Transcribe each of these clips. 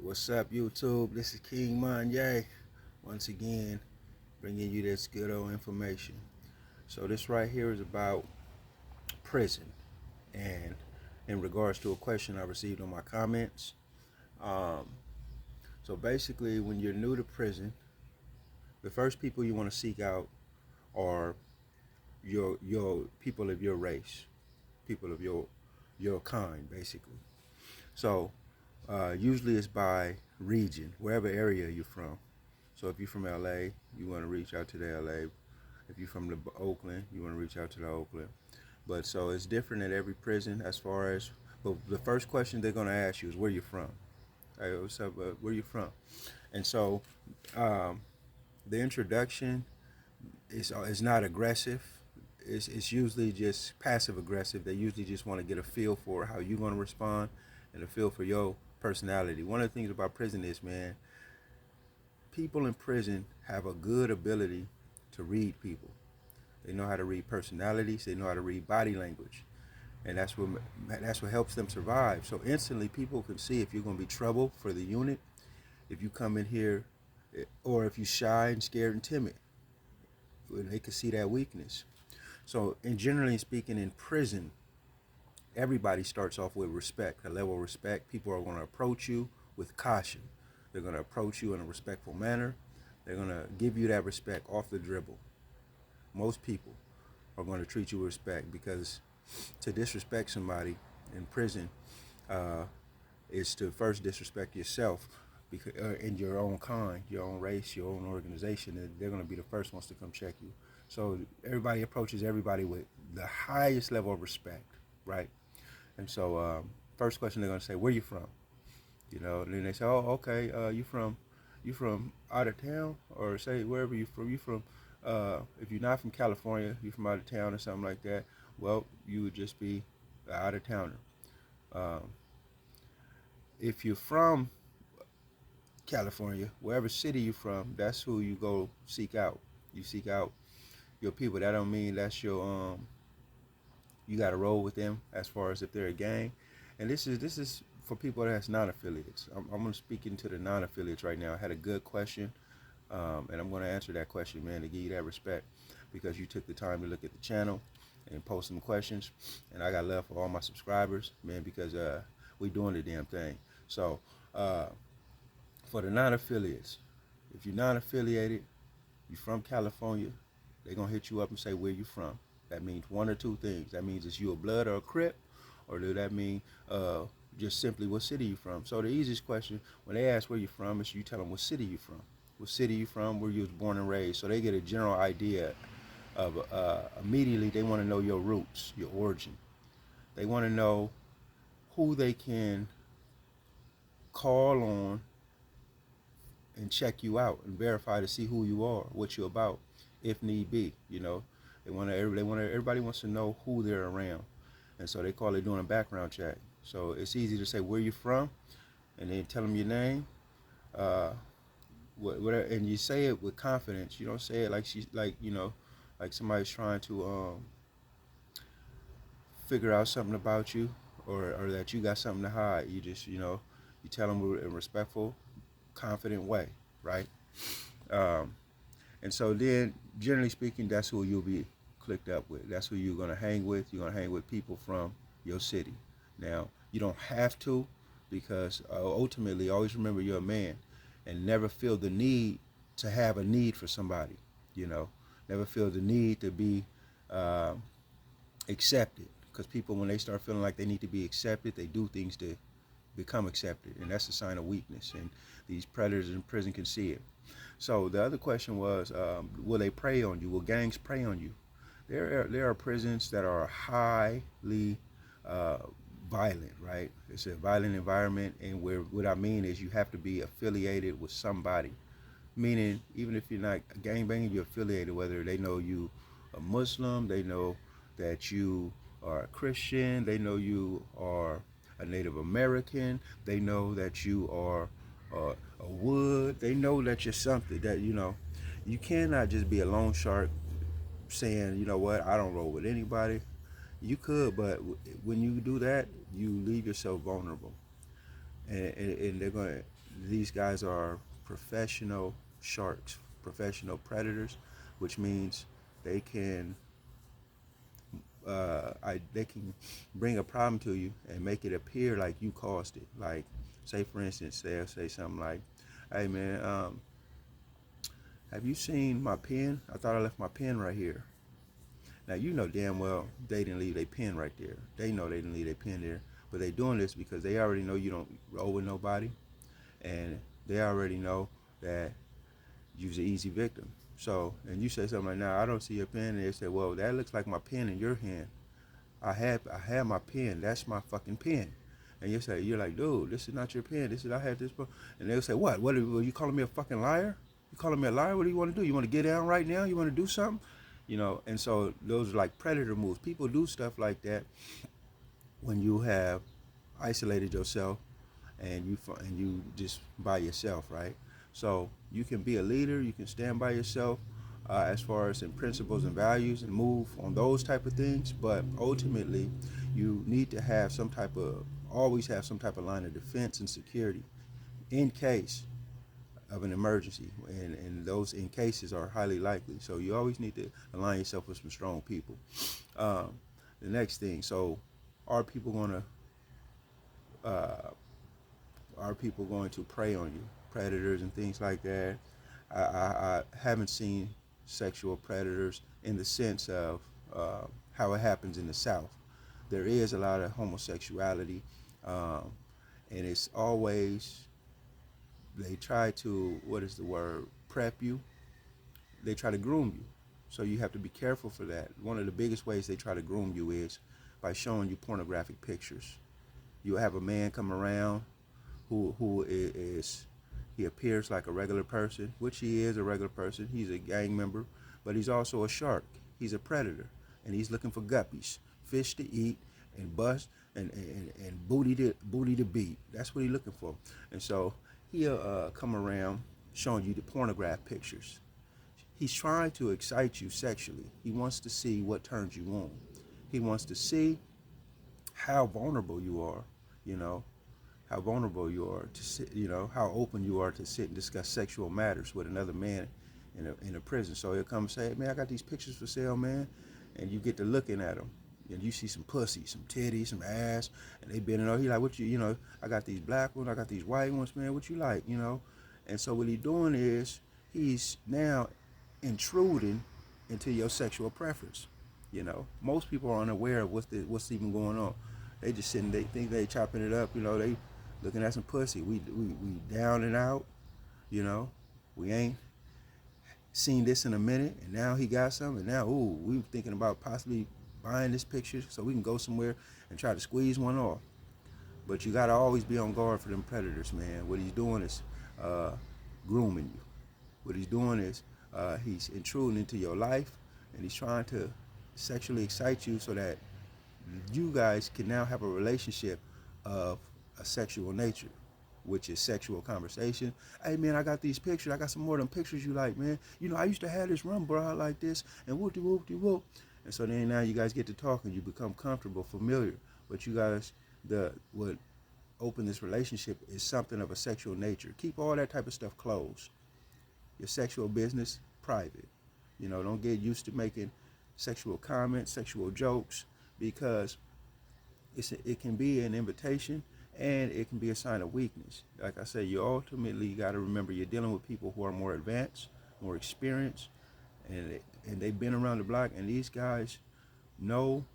What's up, YouTube? This is King Monyay. Once again, bringing you this good old information. So this right here is about prison, and in regards to a question I received on my comments. Um, so basically, when you're new to prison, the first people you want to seek out are your people of your race, people of your kind, basically. So usually it's by region, wherever area you're from. So if you're from LA, you want to reach out to the LA. If you're from the Oakland, you want to reach out to the Oakland. But so it's different at every prison as far as. But the first question they're going to ask you is where you're from. Hey, what's up? Where you from? And so um, the introduction is not aggressive. It's usually just passive aggressive. They usually just want to get a feel for how you're going to respond and a feel for your personality. One of the things about prison is, man, people in prison have a good ability to read people. They know how to read personalities. They know how to read body language, and that's what helps them survive. So instantly, people can see if you're going to be trouble for the unit, if you come in here, or if you're shy and scared and timid. They can see that weakness. So, and generally speaking, in prison, everybody starts off with respect, a level of respect. People are going to approach you with caution. They're going to approach you in a respectful manner. They're going to give you that respect off the dribble. Most people are going to treat you with respect, because to disrespect somebody in prison is to first disrespect yourself, because in your own kind, your own race, your own organization. They're going to be the first ones to come check you. So everybody approaches everybody with the highest level of respect, right? And so first question they're going to say, where you from? And then they say, oh, okay, you from out of town, or say wherever you from. You from if you're not from California, you from out of town or something like that. Well, you would just be an out of towner. Um, if you're from California, wherever city you're from, that's who you go seek out. You seek out your people. That don't mean that's your you got to roll with them as far as if they're a gang. And this is for people that's non-affiliates. I'm going to speak into the non-affiliates right now. I had a good question, and I'm going to answer that question, man, to give you that respect, because you took the time to look at the channel and post some questions. And I got love for all my subscribers, man, because we doing the damn thing. So for the non-affiliates, if you're non-affiliated, you're from California, they're going to hit you up and say where you from. That means one or two things. That means it's you a blood or a crip, or does that mean just simply what city you from? So the easiest question when they ask where you from is you tell them what city you from. What city you from, where you was born and raised. So they get a general idea of immediately they want to know your roots, your origin. They want to know who they can call on and check you out and verify to see who you are, what you're about, if need be. Everybody wants to know who they're around, and so they call it doing a background check. So it's easy to say where you're from, and then tell them your name, whatever, and you say it with confidence. You don't say it like somebody's trying to figure out something about you, or that you got something to hide. You just you tell them in a respectful, confident way, right? Um, and so then, generally speaking, that's who you'll be clicked up with. That's who you're gonna hang with. You're gonna hang with people from your city. Now, you don't have to, because ultimately, always remember you're a man, and never feel the need to have a need for somebody. You know, never feel the need to be uh, accepted, because people, when they start feeling like they need to be accepted, they do things to become accepted, and that's a sign of weakness. And these predators in prison can see it. So the other question was, will they prey on you? Will gangs prey on you? There are prisons that are highly uh, violent, right? It's a violent environment, and what I mean is you have to be affiliated with somebody. Meaning, even if you're not gangbanging, you're affiliated. Whether they know you a Muslim, they know that you are a Christian, they know you are a Native American, they know that you are a Wood, they know that you're something that you cannot just be a loan shark saying, you know what, I don't roll with anybody. You could, but when you do that, you leave yourself vulnerable, and they're going to these guys are professional sharks, professional predators, which means they can they can bring a problem to you and make it appear like you caused it. Like, say for instance, they'll say something like, "Hey man, have you seen my pen? I thought I left my pen right here." Now you know damn well they didn't leave their pen right there. They know they didn't leave their pen there, but they doing this because they already know you don't roll with nobody, and they already know that you're an easy victim. So, and you say something like, "Nah, I don't see your pen," and they say, "Well, that looks like my pen in your hand. I had my pen. That's my fucking pen." And you say, you're like, "Dude, this is not your pen. This is I had this." And they'll say, "What? What? Are you calling me a fucking liar? You calling me a liar? What do you want to do? You want to get down right now? You want to do something?" You know. And so those are like predator moves. People do stuff like that when you have isolated yourself and you just by yourself, right? So you can be a leader. You can stand by yourself. As far as in principles and values and move on those type of things, but ultimately you need to have some type of always have some type of line of defense and security in case of an emergency, and those in cases are highly likely. So you always need to align yourself with some strong people. um, the next thing, so are people going to prey on you, predators and things like that? I haven't seen sexual predators in the sense of how it happens in the South. There is a lot of homosexuality, um, and it's always, they try to, what is the word, prep you. They try to groom you. So you have to be careful for that. One of the biggest ways they try to groom you is by showing you pornographic pictures. You have a man come around who is he appears like a regular person, which he is a regular person. He's a gang member, but he's also a shark. He's a predator, and he's looking for guppies, fish to eat, and bust and booty to beat. That's what he's looking for. And so he'll come around showing you the pornograph pictures. He's trying to excite you sexually. He wants to see what turns you on. He wants to see how vulnerable you are, you know, how vulnerable you are to sit, you know, how open you are to sit and discuss sexual matters with another man in a prison. So he'll come and say, "Man, I got these pictures for sale, man," and you get to looking at them, and you see some pussy, some titties, some ass, and they bending over. He like, "What you know? I got these black ones, I got these white ones, man. What you like, you know?" And so what he's doing is he's now intruding into your sexual preference. You know, most people are unaware of what's even going on. They just sitting, they think they chopping it up. You know, they looking at some pussy. We down and out. You know, we ain't seen this in a minute, and now he got some, and now we thinking about possibly buying this picture so we can go somewhere and try to squeeze one off. But you gotta always be on guard for them predators, man. What he's doing is uh, grooming you. What he's doing is he's intruding into your life, and he's trying to sexually excite you so that you guys can now have a relationship of a sexual nature, which is sexual conversation. "Hey man, I got these pictures. I got some more of them pictures you like, man. You know, I used to have this rum bra like this, and whoop de whoop de whoop." And so then now you guys get to talking, you become comfortable, familiar. But you guys, what open this relationship is something of a sexual nature. Keep all that type of stuff closed. Your sexual business private. You know, don't get used to making sexual comments, sexual jokes, because it can be an invitation and it can be a sign of weakness. Like I say, you ultimately got to remember you're dealing with people who are more advanced, more experienced, and they've been around the block, and these guys know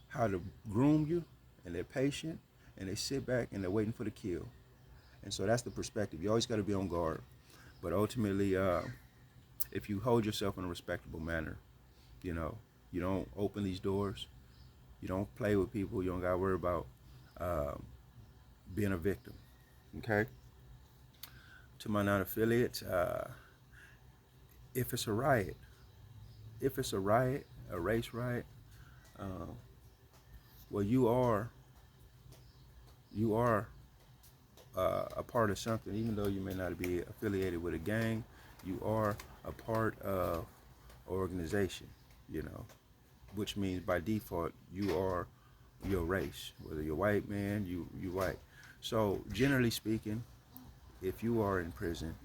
how to groom you, and they're patient, and they sit back and they're waiting for the kill. And so that's the perspective. You always got to be on guard. But ultimately, if you hold yourself in a respectable manner, you know, you don't open these doors, you don't play with people, you don't got to worry about being a victim. Okay? To my non-affiliates, if it's a riot, a race riot, uh, well, you are a part of something. Even though you may not be affiliated with a gang, you are a part of an organization, you know, which means by default you are your race. Whether you're white, man, you white. So generally speaking, if you are in prison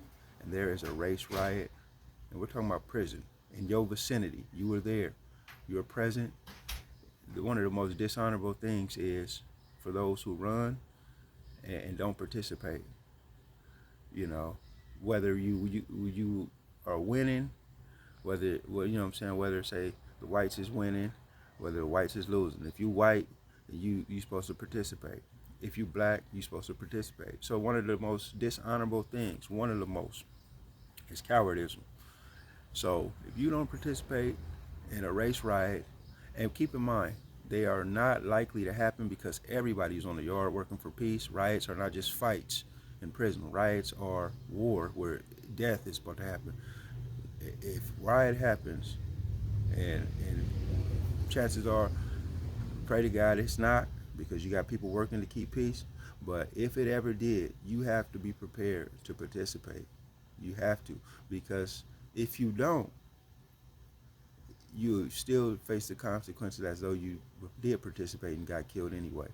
and there is a race riot, and we're talking about prison, in your vicinity, you were there, you were present, one of the most dishonorable things is for those who run and don't participate. You know, whether you are winning, whether, well, you know what I'm saying, whether say the whites is winning, whether the whites is losing. If you white, you supposed to participate. If you black, you supposed to participate. So one of the most dishonorable things, one of the most, is cowardism. So if you don't participate in a race riot, and keep in mind, they are not likely to happen because everybody's on the yard working for peace. Riots are not just fights in prison. Riots are war where death is about to happen. If riot happens, and chances are, pray to God it's not, because you got people working to keep peace. But if it ever did, you have to be prepared to participate. You have to, because if you don't, you still face the consequences as though you did participate and got killed anyway.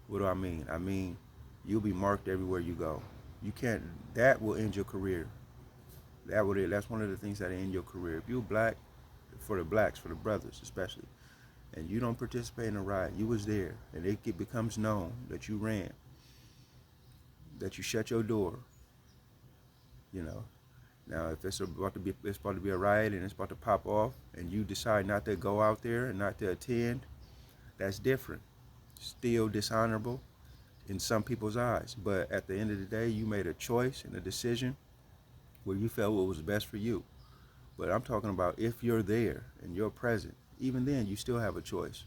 What do I mean? I mean, you'll be marked everywhere you go. You can't. That will end your career. That's one of the things that end your career. If you're black, for the blacks, for the brothers especially, and you don't participate in a riot, you was there, and it becomes known that you ran, that you shut your door. You know. Now, if it's about to be a riot and it's about to pop off, and you decide not to go out there and not to attend, that's different. Still dishonorable in some people's eyes, but at the end of the day, you made a choice and a decision where you felt what was best for you. But I'm talking about if you're there and you're present, even then you still have a choice.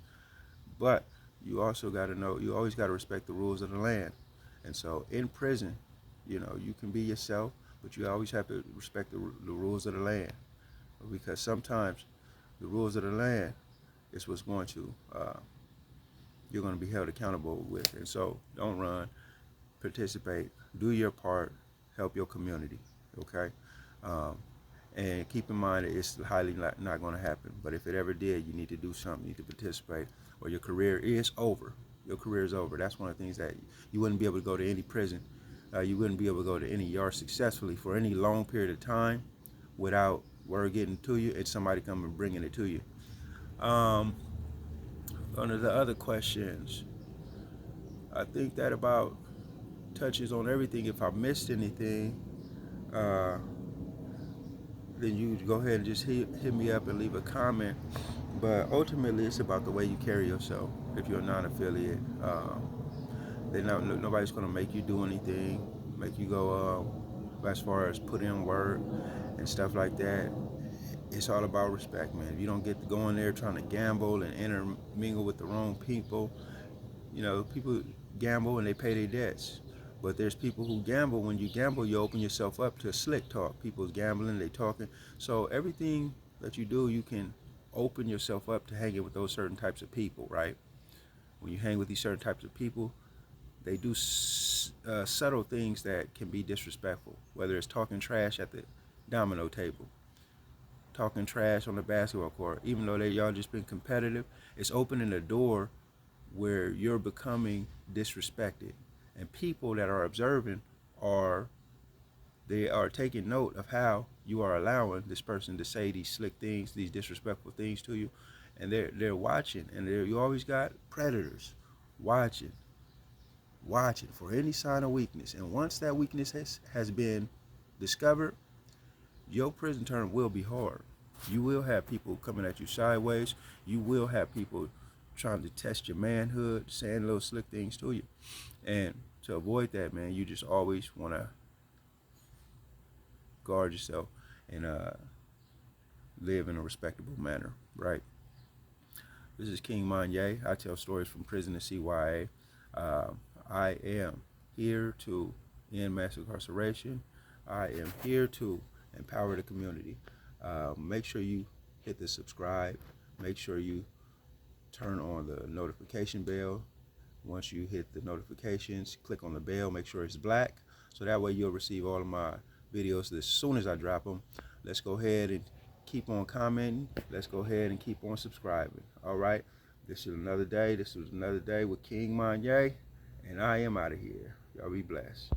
But you also got to know, you always got to respect the rules of the land. And so in prison, you know, you can be yourself, but you always have to respect the rules of the land, because sometimes the rules of the land is what's going to, you're going to be held accountable with. And so don't run, participate, do your part, help your community, okay? And keep in mind that it's highly not going to happen. But if it ever did, you need to do something. You need to participate, or your career is over. Your career is over. That's one of the things that you wouldn't be able to go to any prison. You wouldn't be able to go to any yard successfully for any long period of time without word getting to you and somebody coming and bringing it to you. One of the other questions, I think that about touches on everything. If I missed anything, then you go ahead and just hit me up and leave a comment. But ultimately, it's about the way you carry yourself. If you're a non-affiliate, nobody's going to make you do anything, make you go as far as put in work and stuff like that. It's all about respect, man. If you don't get to go in there trying to gamble and intermingle with the wrong people, you know, people gamble and they pay their debts. But there's people who gamble. When you gamble, you open yourself up to slick talk. People's gambling, they talking. So everything that you do, you can open yourself up to hanging with those certain types of people, right? When you hang with these certain types of people, they do subtle things that can be disrespectful, whether it's talking trash at the domino table, talking trash on the basketball court. Even though y'all just been competitive, it's opening a door where you're becoming disrespected. And people that are observing they are taking note of how you are allowing this person to say these slick things, these disrespectful things to you, and they're watching. And you always got predators watching for any sign of weakness. And once that weakness has been discovered, your prison term will be hard. You will have people coming at you sideways. You will have people trying to test your manhood, saying little slick things to you. And to avoid that, man, you just always want to guard yourself and live in a respectable manner, right? This is King Monyay. I tell stories from prison to CYA. I am here to end mass incarceration. I am here to empower the community. Make sure you hit the subscribe. Make sure you turn on the notification bell. Once you hit the notifications, click on the bell, make sure it's black, so that way you'll receive all of my videos as soon as I drop them. Let's go ahead and keep on commenting. Let's go ahead and keep on subscribing. All right, this is another day. This was another day with King Monyay, and I am out of here. Y'all be blessed.